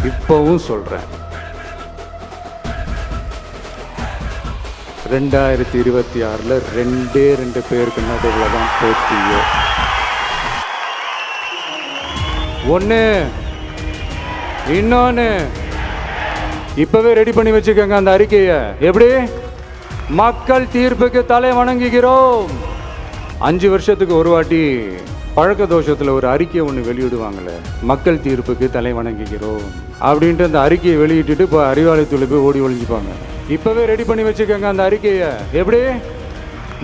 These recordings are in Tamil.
இப்பவும் சொல்றேன், 2026 2 பேருக்கு நடுவில் தான் போட்டியோ. ஒன்று, இன்னொன்று இப்பவே ரெடி பண்ணி வச்சுக்கோங்க அந்த அறிக்கையை. எப்படி? மக்கள் தீர்ப்புக்கு தலை வணங்குகிறோம். 5 வருஷத்துக்கு ஒரு வாட்டி பழக்க தோஷத்தில் ஒரு அறிக்கையை ஒன்று வெளியிடுவாங்களே, மக்கள் தீர்ப்புக்கு தலை வணங்குகிறோம் அப்படின்ட்டு அந்த அறிக்கையை வெளியிட்டுட்டு இப்போ அறிவாலயத்தில் போய் ஓடி ஒழிஞ்சுப்பாங்க. இப்பவே ரெடி பண்ணி வச்சுக்கோங்க அந்த அறிக்கையை. எப்படி?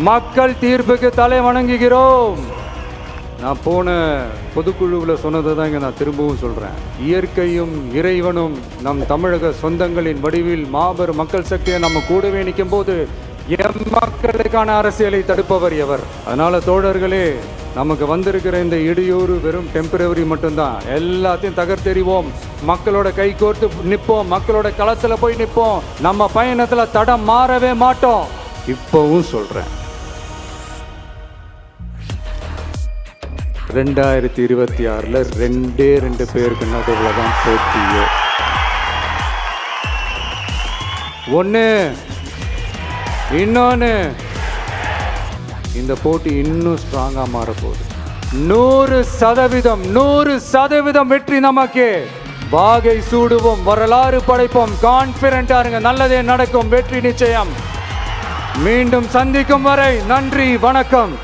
மக்கள் தீர்ப்புக்கு தலை வணங்குகிறோம். நான் போன பொதுக்குழுவில் சொன்னதை தான் இங்கே நான் திரும்பவும் சொல்கிறேன். இயற்கையும் இறைவனும் நம் தமிழக சொந்தங்களின் வடிவில் மாபெரும் மக்கள் சக்தியை நம்ம கூடவே நிற்கும் போது எம் மக்களுக்கான அரசியலை தடுப்பவர் எவர்? அதனால தோழர்களே, நமக்கு வந்திருக்கிற இந்த இடையூறு வெறும் டெம்பரவரி மட்டும்தான். எல்லாத்தையும் தகர்த்தெறிவோம், மக்களோட கை கோர்த்து நிற்போம், மக்களோட களத்தில் போய் நிற்போம். நம்ம பயணத்தில் தடம் மாறவே மாட்டோம். இப்பவும் சொல்கிறேன், 2026 2 பேருக்கு நடுவில் தான் போட்டியோ. ஒன்று, இன்னொன்று இந்த போட்டி இன்னும் ஸ்ட்ராங்காக மாறப்போகுது. 100% வெற்றி நமக்கு. வாகை சூடுவோம், வரலாறு படைப்போம், கான்பிடண்டா இருங்க, நல்லதே நடக்கும், வெற்றி நிச்சயம். மீண்டும் சந்திக்கும் வரை நன்றி, வணக்கம்.